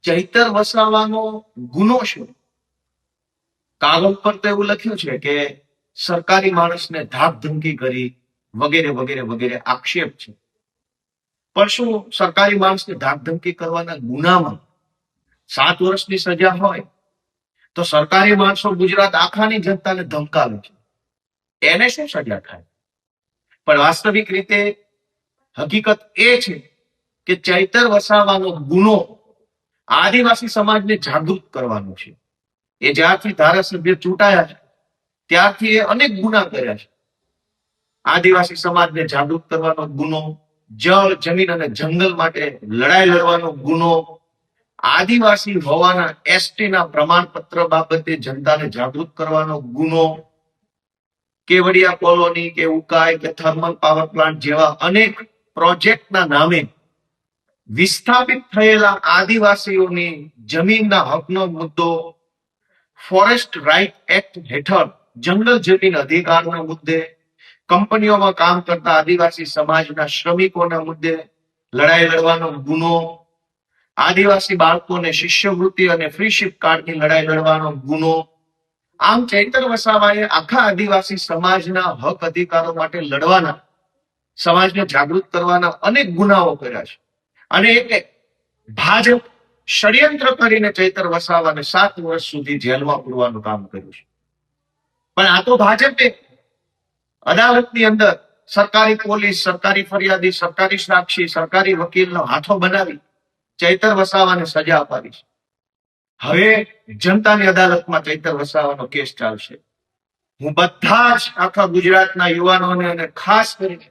ચૈતર વસાવાનો ગુનો શું? કાગળ પર તો એવું લખ્યું છે કે સરકારી માણસને ધાક ધમકી કરી વગેરે વગેરે વગેરે આક્ષેપ છે. પણ શું સરકારી માણસને ધાક ધમકી કરવાના ગુનામાં 7 વર્ષની સજા હોય તો સરકારી માણસો ગુજરાત આખાની જનતાને ધમકાવે છે, એને શું સજા થાય? પણ વાસ્તવિક રીતે હકીકત એ છે કે ચૈતર વસાવાનો ગુનો આદિવાસી સમાજને જાગૃત કરવાનો છે. એ જ્યારથી ધારાસભ્ય ચૂંટાયા છે ત્યારથી એ અનેક ગુના કર્યા છે. આદિવાસી સમાજને જાગૃત કરવાનો ગુનો, જળ, જમીન અને જંગલ માટે લડાઈ લડવાનો ગુનો, આદિવાસી હોવાના એસટીના પ્રમાણપત્ર બાબતે જનતાને જાગૃત કરવાનો ગુનો, કેવડિયા કોલોની કે ઉકાઈ કે થર્મલ પાવર પ્લાન્ટ જેવા અનેક પ્રોજેક્ટના નામે વિસ્થાપિત થયેલા આદિવાસીઓની જમીનના હકનો મુદ્દો, ફોરેસ્ટ રાઇટ એક્ટ હેઠળ જંગલ જમીન અધિકારના મુદ્દે, કંપનીઓમાં કામ કરતા આદિવાસી સમાજના શ્રમિકોના મુદ્દે લડાઈ લડવાનો ગુનો, આદિવાસી બાળકોને શિષ્યવૃત્તિ અને ફ્રી શિપ કાર્ડની લડાઈ લડવાનો ગુનો. આમ ચૈતર વસાવાએ આખા આદિવાસી સમાજના હક અધિકારો માટે લડવાના, સમાજને જાગૃત કરવાના અનેક ગુનાઓ કર્યા છે. અને એટલે ભાજપ ષડયંત્ર કરીને ચૈતર વસાવાને 7 વર્ષ સુધી જેલમાં પૂરવાનું કામ કર્યું છે. પણ આ તો ભાજપે અદાલતની અંદર સરકારી પોલીસ, સરકારી ફરિયાદી, સરકારી સાક્ષી, સરકારી વકીલનો હાથો બનાવી ચૈતર વસાવાને સજા અપાવી છે. હવે જનતાની અદાલતમાં ચૈતર વસાવાનો કેસ ચાલશે. હું બધા જ આખા ગુજરાતના યુવાનોને અને ખાસ કરીને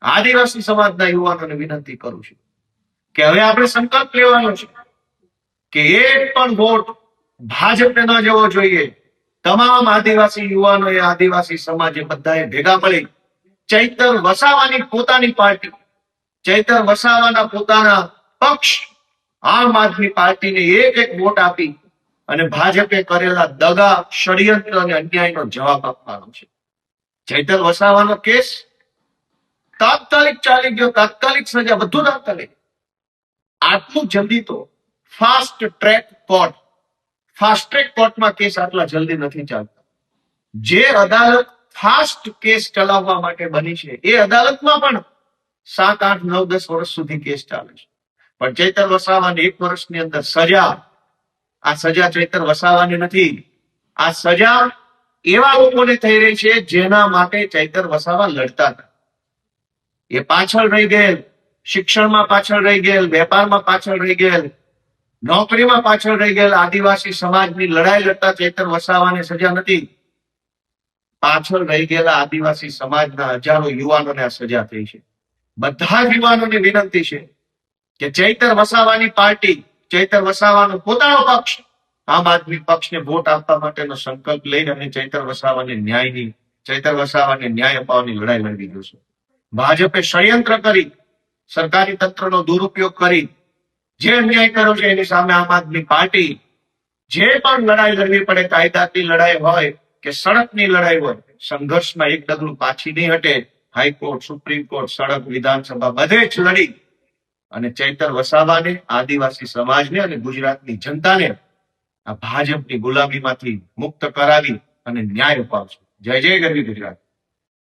આદિવાસી સમાજના યુવાનોને વિનંતી કરું છું કે હવે આપણે સંકલ્પ લેવાનો છે કે એક પણ વોટ ભાજપને ન જવો જોઈએ. તમામ આદિવાસી યુવાનોએ, આદિવાસી સમાજે બધાએ ભેગા મળી ચૈતર વસાવાની પોતાની પાર્ટી, ચૈતર વસાવાના પોતાના પક્ષ આમ આદમી પાર્ટીને એક વોટ આપી અને ભાજપે કરેલા દગા, ષડયંત્ર અને અન્યાયનો જવાબ આપવાનો છે. ચૈતર વસાવાનો કેસ તાત્કાલિક ચાલી ગયો, તાત્કાલિક સજા, બધું તાત્કાલિક. આટલું જલ્દી તો fast track court, fast track કોર્ટમાં કેસ આટલા જલ્દી નથી ચાલતા. જે અદાલત ફાસ્ટ કેસ ચલાવવા માટે બની છે એ અદાલતમાં પણ 7, 8, 9, 10 વર્ષ સુધી કેસ ચાલે છે. પણ ચૈતર વસાવાને 1 વર્ષની અંદર સજા. આ સજા ચૈતર વસાવાની નથી, આ સજા એવા લોકોને થઈ રહી છે જેના માટે ચૈતર વસાવા લડતા હતા. એ પાછળ રહી ગયેલ, શિક્ષણમાં પાછળ રહી ગયેલ, વેપારમાં પાછળ રહી ગયેલ, નોકરીમાં પાછળ રહી ગયેલ આદિવાસી સમાજની લડાઈ લડતા ચૈતર વસાવાને સજા નથી. પાછળ રહી ગયેલા આદિવાસી સમાજના હજારો યુવાનોને આ સજા થઈ છે. બધા જ યુવાનોને વિનંતી છે કે ચૈતર વસાવાની પાર્ટી, ચૈતર વસાવાનો પોતાનો પક્ષ, આમ આદમી પક્ષને વોટ આપવા માટેનો સંકલ્પ લઈને અને ચૈતર વસાવાને ન્યાય અપાવવાની લડાઈ લડવી જોશે. ભાજપે ષડયંત્ર કરી, સરકારી તંત્રનો દુરુપયોગ કરી જે અન્યાય કર્યો છે એની સામે આમ આદમી પાર્ટી જે પણ લડાઈ લડવી પડે, કાયદાની લડાઈ હોય કે સડકની લડાઈ હોય, સંઘર્ષમાં એક ડગલું પાછી નહીં હટે. હાઈકોર્ટ, સુપ્રીમ કોર્ટ, સડક, વિધાનસભા બધે જ લડી અને ચૈતર વસાવાને, આદિવાસી સમાજને અને ગુજરાતની જનતાને આ ભાજપની ગુલામીમાંથી મુક્ત કરાવી અને ન્યાય અપાવશે. જય જય ગરવી ગુજરાત.